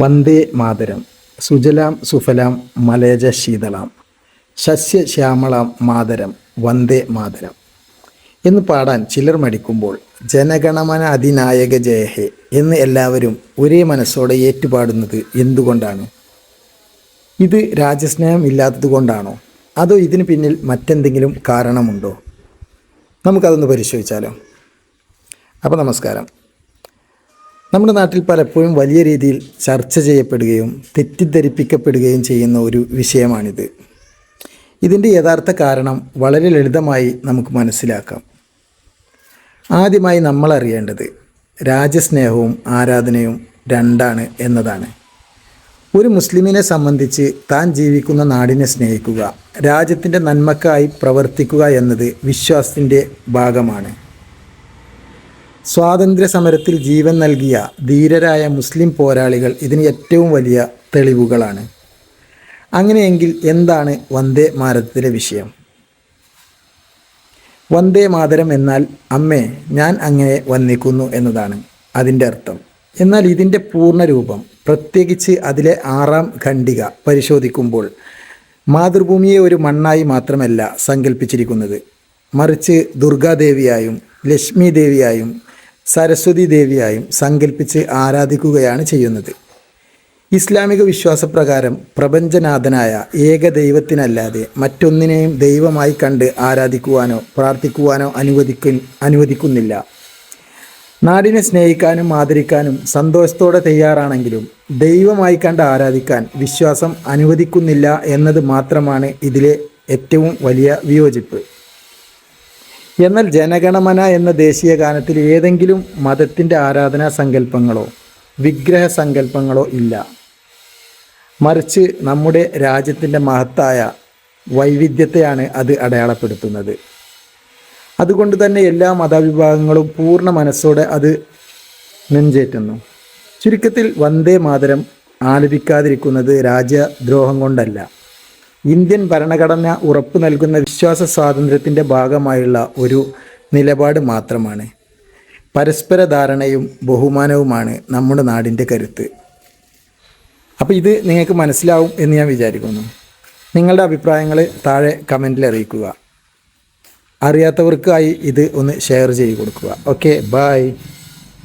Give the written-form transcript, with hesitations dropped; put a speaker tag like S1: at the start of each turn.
S1: വന്ദേ മാതരം. സുജലാം സുഫലാം മലയജ ശീതളാം സസ്യശ്യാമളാം മാതരം വന്ദേ മാതരം എന്ന് പാടാൻ ചിലർ മടിക്കുമ്പോൾ ജനഗണമന അതിനായക ജയഹേ എന്ന് എല്ലാവരും ഒരേ മനസ്സോടെ ഏറ്റുപാടുന്നത് എന്തുകൊണ്ടാണ്? ഇത് രാജ്യസ്നേഹം ഇല്ലാത്തത് കൊണ്ടാണോ? അതോ ഇതിന് പിന്നിൽ മറ്റെന്തെങ്കിലും കാരണമുണ്ടോ? നമുക്കതൊന്ന് പരിശോധിച്ചാലോ. അപ്പോൾ നമസ്കാരം. നമ്മുടെ നാട്ടിൽ പലപ്പോഴും വലിയ രീതിയിൽ ചർച്ച ചെയ്യപ്പെടുകയും തെറ്റിദ്ധരിപ്പിക്കപ്പെടുകയും ചെയ്യുന്ന ഒരു വിഷയമാണിത്. ഇതിൻ്റെ യഥാർത്ഥ കാരണം വളരെ ലളിതമായി നമുക്ക് മനസ്സിലാക്കാം. ആദ്യമായി നമ്മൾ അറിയേണ്ടത് രാജ്യസ്നേഹവും ആരാധനയും രണ്ടാണ് എന്നതാണ്. ഒരു മുസ്ലിമിനെ സംബന്ധിച്ച് താൻ ജീവിക്കുന്ന നാടിനെ സ്നേഹിക്കുക, രാജ്യത്തിൻ്റെ നന്മക്കായി പ്രവർത്തിക്കുക എന്നത് വിശ്വാസത്തിൻ്റെ ഭാഗമാണ്. സ്വാതന്ത്ര്യ സമരത്തിൽ ജീവൻ നൽകിയ ധീരരായ മുസ്ലിം പോരാളികൾ ഇതിന് ഏറ്റവും വലിയ തെളിവുകളാണ്. അങ്ങനെയെങ്കിൽ എന്താണ് വന്ദേ മാതരത്തിലെ വിഷയം? വന്ദേ മാതരം എന്നാൽ അമ്മേ ഞാൻ അങ്ങയെ വന്ദിക്കുന്നു എന്നതാണ് അതിൻ്റെ അർത്ഥം. എന്നാൽ ഇതിൻ്റെ പൂർണ്ണരൂപം, പ്രത്യേകിച്ച് അതിലെ 6-ാം ഖണ്ഡിക പരിശോധിക്കുമ്പോൾ മാതൃഭൂമിയെ ഒരു മണ്ണായി മാത്രമല്ല സങ്കല്പിച്ചിരിക്കുന്നത്, മറിച്ച് ദുർഗാദേവിയായും ലക്ഷ്മി ദേവിയായും സരസ്വതി ദേവിയായും സങ്കല്പിച്ച് ആരാധിക്കുകയാണ് ചെയ്യുന്നത്. ഇസ്ലാമിക വിശ്വാസപ്രകാരം പ്രപഞ്ചനാഥനായ ഏക ദൈവത്തിനല്ലാതെ മറ്റൊന്നിനെയും ദൈവമായി കണ്ട് ആരാധിക്കുവാനോ പ്രാർത്ഥിക്കുവാനോ അനുവദിക്കുന്നില്ല. നാടിനെ സ്നേഹിക്കാനും ആദരിക്കാനും സന്തോഷത്തോടെ തയ്യാറാണെങ്കിലും ദൈവമായി കണ്ട് ആരാധിക്കാൻ വിശ്വാസം അനുവദിക്കുന്നില്ല എന്നത് മാത്രമാണ് ഇതിലെ ഏറ്റവും വലിയ വിയോജിപ്പ്. എന്നാൽ ജനഗണമന എന്ന ദേശീയ ഗാനത്തിൽ ഏതെങ്കിലും മതത്തിൻ്റെ ആരാധനാ സങ്കല്പങ്ങളോ വിഗ്രഹ സങ്കല്പങ്ങളോ ഇല്ല. മറിച്ച് നമ്മുടെ രാജ്യത്തിൻ്റെ മഹത്തായ വൈവിധ്യത്തെയാണ് അത് അടയാളപ്പെടുത്തുന്നത്. അതുകൊണ്ട് തന്നെ എല്ലാ മതവിഭാഗങ്ങളും പൂർണ്ണ മനസ്സോടെ അത് നെഞ്ചേറ്റുന്നു. ചുരുക്കത്തിൽ വന്ദേ മാതരം ആലപിക്കാതിരിക്കുന്നത് രാജ്യദ്രോഹം കൊണ്ടല്ല, ഇന്ത്യൻ ഭരണഘടന ഉറപ്പു നൽകുന്ന വിശ്വാസ സ്വാതന്ത്ര്യത്തിൻ്റെ ഭാഗമായുള്ള ഒരു നിലപാട് മാത്രമാണ്. പരസ്പര ധാരണയും ബഹുമാനവുമാണ് നമ്മുടെ നാടിൻ്റെ കരുത്ത്. അപ്പോൾ ഇത് നിങ്ങൾക്ക് മനസ്സിലാവും എന്ന് ഞാൻ വിചാരിക്കുന്നു. നിങ്ങളുടെ അഭിപ്രായങ്ങൾ താഴെ കമൻറ്റിൽ അറിയിക്കുക. അറിയാത്തവർക്കായി ഇത് ഒന്ന് ഷെയർ ചെയ്ത് കൊടുക്കുക. Okay, by.